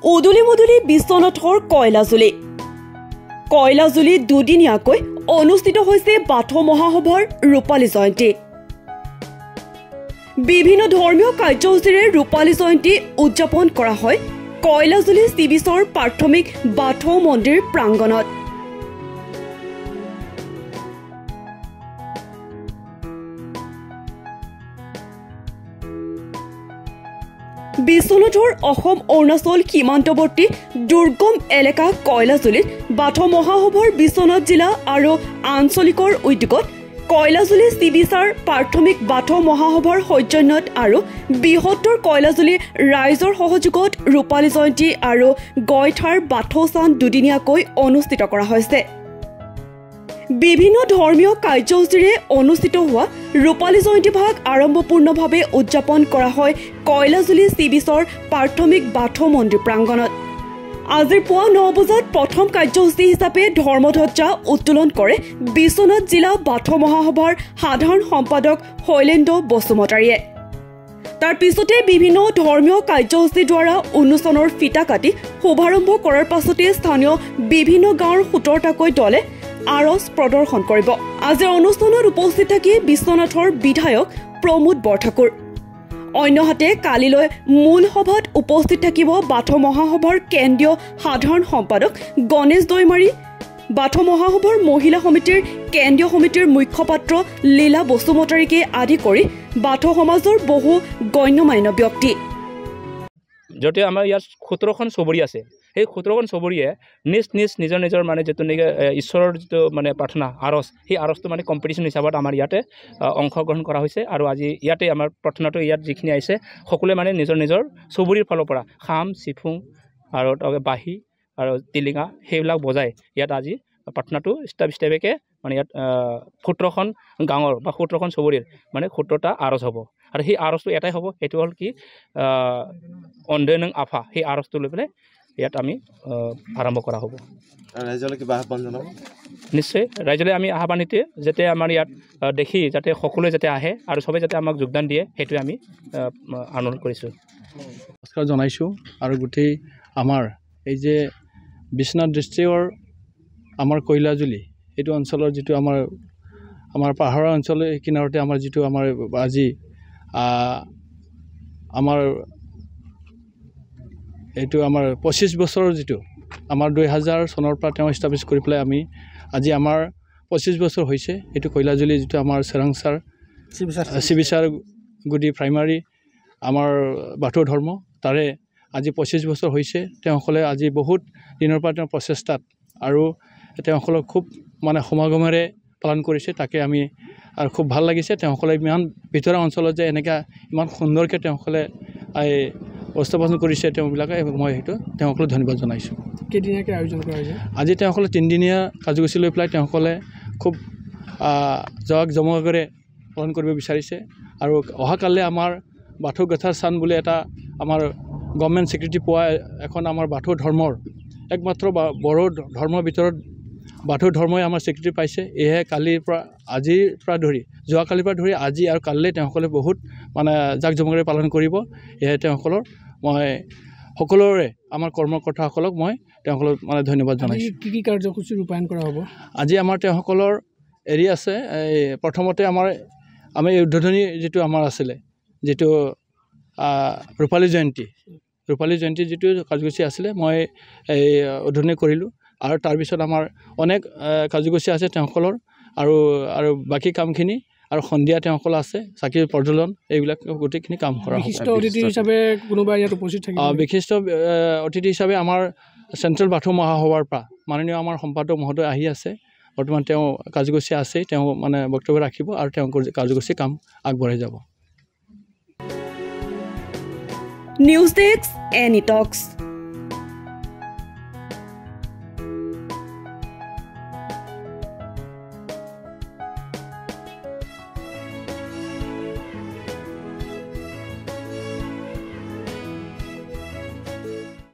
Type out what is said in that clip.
উদুলি মুদুলি বিশ্বনাথৰ কয়লাজুলি দুদিনীয়াকৈ অনুষ্ঠিত হৈছে বাথৌ মহাসভাৰ ৰূপালী জয়ন্তী। বিভিন্ন ধৰ্মীয় কাৰ্যসূচীৰে ৰূপালী জয়ন্তী উদযাপন কৰা হয় কয়লাজুলি চি বিচৰ প্ৰাথমিক বাথৌ মন্দিৰ প্ৰাংগণত। বিশ্বনাথৰ অসম অৰুণাচল সীমান্তৱৰ্তী দুৰ্গম এলেকা কয়লাজুলিত বাথৌ মহাসভাৰ বিশ্বনাথ জিলা আৰু আঞ্চলিকৰ উদ্যোগত কয়লাজুলি চি বিচাৰ প্ৰাথমিক বাথৌ মহাসভাৰ সৌজন্যত আৰু বৃহত্তৰ কয়লাজুলি ৰাইজৰ সহযোগত ৰূপালী জয়ন্তী আৰু গয়ঠাৰ বাথৌ চান দুদিনীয়াকৈ অনুষ্ঠিত কৰা হৈছে। বিভিন্ন ধৰ্মীয় কাৰ্যসূচীৰে অনুষ্ঠিত হোৱা ৰূপালী জয়ন্তী ভাগ আড়ম্বৰপূৰ্ণভাৱে উদযাপন কৰা হয় কয়লাজুলি চি বিচৰ প্ৰাথমিক বাথৌ মন্দিৰ প্ৰাংগণত। আজিৰ পুৱা 9 বজাত প্ৰথম কাৰ্যসূচী হিচাপে ধৰ্মধ্বজা উত্তোলন কৰে বিশ্বনাথ জিলা বাথৌ মহাসভাৰ সাধাৰণ সম্পাদক শৈলেন্দ্ৰ বসুমতাৰীয়ে। তাৰ পিছতে বিভিন্ন ধৰ্মীয় কাৰ্যসূচীৰ দ্বাৰা উন্মোচনৰ ফিতা কাটি শুভাৰম্ভ কৰাৰ পাছতে স্থানীয় বিভিন্ন গাঁৱৰ 17টাকৈ দলে আৰজ প্ৰদৰ্শন কৰিব। আজিৰ অনুষ্ঠানত উপস্থিত থাকি বিশ্বনাথৰ বিধায়ক প্ৰমোদ বৰঠাকুৰ, অন্যহাতে কালিলৈ মূল সভাত উপস্থিত থাকিব বাথৌ মহাসভাৰ কেন্দ্ৰীয় সাধাৰণ সম্পাদক গণেশ দৈমাৰী, বাথৌ মহাসভাৰ মহিলা সমিতিৰ কেন্দ্ৰীয় সমিতিৰ মুখ্যপাত্ৰ লীলা বসুমতাৰীকে আদি কৰি বাথৌ সমাজৰ বহু গণ্যমান্য ব্যক্তি। যতে আমাৰ ইয়াত 17খন চবৰি আছে, সেই 17খন চবৰিয়ে নিজৰ মানে যিটো ঈশ্বৰৰ যিটো মানে প্ৰাৰ্থনা আৰজ, সেই আৰজটো মানে কম্পিটিশ্যন হিচাপত আমাৰ ইয়াতে অংশগ্ৰহণ কৰা হৈছে। আৰু আজি ইয়াতে আমাৰ প্ৰাৰ্থনাটো ইয়াত যিখিনি আহিছে সকলোৱে মানে নিজৰ চবৰিৰ ফালৰ পৰা খাম, চিফুং আৰু বাঁহী আৰু টিলিঙা সেইবিলাক বজাই ইয়াত আজি প্ৰাৰ্থনাটো ষ্টেপেকে মানে ইয়াত 17খন গাঁৱৰ বা 17খন চবৰিৰ মানে 17টা আৰজ হ'ব। আৰু সেই আৰজটো এটাই হ'ব, সেইটো হ'ল কি অন্ধনং আফা, সেই আৰজটো লৈ পেলাই ইয়াত আমি আৰম্ভ কৰা হ'ব। ৰাইজলৈ কিবা আহ্বান জনাব? নিশ্চয় ৰাইজলৈ আমি আহ্বান দিওঁ যাতে আমাৰ ইয়াত দেখি যাতে সকলোৱে যাতে আহে আৰু সবে যাতে আমাক যোগদান দিয়ে, সেইটোৱে আমি আনন্দ কৰিছোঁ। নমস্কাৰ জনাইছোঁ। আৰু গোটেই আমাৰ এই যে বিশ্বনাথ ডিষ্ট্ৰিক্টৰ আমাৰ কয়লাজুলি এইটো অঞ্চলৰ যিটো আমাৰ পাহাৰৰ অঞ্চল কিনাৰতে আমাৰ যিটো আমাৰ আজি আমাৰ এইটো আমাৰ 25 বছৰৰ যিটো আমাৰ 2000 চনৰ পৰা তেওঁ এষ্টাব্লিছ কৰি পেলাই আমি আজি আমাৰ 25 বছৰ হৈছে। এইটো কয়লাজুলি যিটো আমাৰ চেৰাংচাৰ চিবিচাৰ গুডি প্ৰাইমাৰী আমাৰ বাথৌ ধৰ্ম, তাৰে আজি 25 বছৰ হৈছে। তেওঁসকলে আজি বহুত দিনৰ পৰা তেওঁ প্ৰচেষ্টাত আৰু তেওঁসকলক খুব মানে সমাগমেৰে পালন কৰিছে, তাকে আমি আৰু খুব ভাল লাগিছে। তেওঁসকলে ইমান ভিতৰুৱা অঞ্চলত যে এনেকৈ ইমান সুন্দৰকৈ তেওঁসকলে উপস্থাপন কৰিছে তেওঁবিলাকে, মই সেইটো তেওঁসকলক ধন্যবাদ জনাইছোঁ। কেইদিনীয়াকৈ আয়োজন কৰা হৈছে? আজি তেওঁসকলে 3দিনীয়া কাৰ্যসূচী লৈ পেলাই তেওঁসকলে খুব জমকৰে পালন কৰিব বিচাৰিছে। আৰু অহাকালে আমাৰ বাথৌ গথাৰ স্থান বুলি এটা আমাৰ গভৰ্ণমেণ্ট স্বীকৃতি পোৱা এখন আমাৰ বাথৌ ধৰ্মৰ একমাত্ৰ বড়ো ধৰ্মৰ ভিতৰত বাথৌ ধৰ্মই আমাৰ স্বীকৃতি পাইছে। এয়ে কালিৰ পৰা আজিৰ পৰা ধৰি যোৱাকালিৰ পৰা ধৰি আজি আৰু কালিলৈ তেওঁসকলে বহুত মানে জাক জমকেৰে পালন কৰিব। এয়ে তেওঁসকলৰ মই সকলোৰে আমাৰ কৰ্মকৰ্তাসকলক মই তেওঁসকলক মানে ধন্যবাদ জনাইছোঁ। কি কাৰ্যসূচী ৰূপায়ণ কৰা হ'ব? আজি আমাৰ তেওঁসকলৰ আছে প্ৰথমতে আমি উদ্বোধনী যিটো আমাৰ আছিলে যিটো ৰূপালী জয়ন্তী যিটো কাৰ্যসূচী আছিলে মই উদ্বোধনী কৰিলোঁ। আৰু তাৰপিছত আমাৰ অনেক কাৰ্যসূচী আছে তেওঁসকলৰ আৰু বাকী কামখিনি আৰু সন্ধিয়া তেওঁসকল আছে চাকি প্ৰজ্বলন, এইবিলাক গোটেইখিনি কাম কৰা হ'ব। বিশিষ্ট অতিথি হিচাপে কোনোবা ইয়াত উপস্থিত থাকিব? বিশিষ্ট অতিথি হিচাপে আমাৰ চেণ্ট্ৰেল বাথৌ মহাসভাৰ পৰা মাননীয় আমাৰ সম্পাদক মহোদয় আহি আছে। বৰ্তমান তেওঁ কাৰ্যসূচী আছে, তেওঁ মানে বক্তব্য ৰাখিব আৰু তেওঁ কাৰ্যসূচী কাম আগবঢ়াই যাব। নিউজ ডেস্ক এনি টক্স।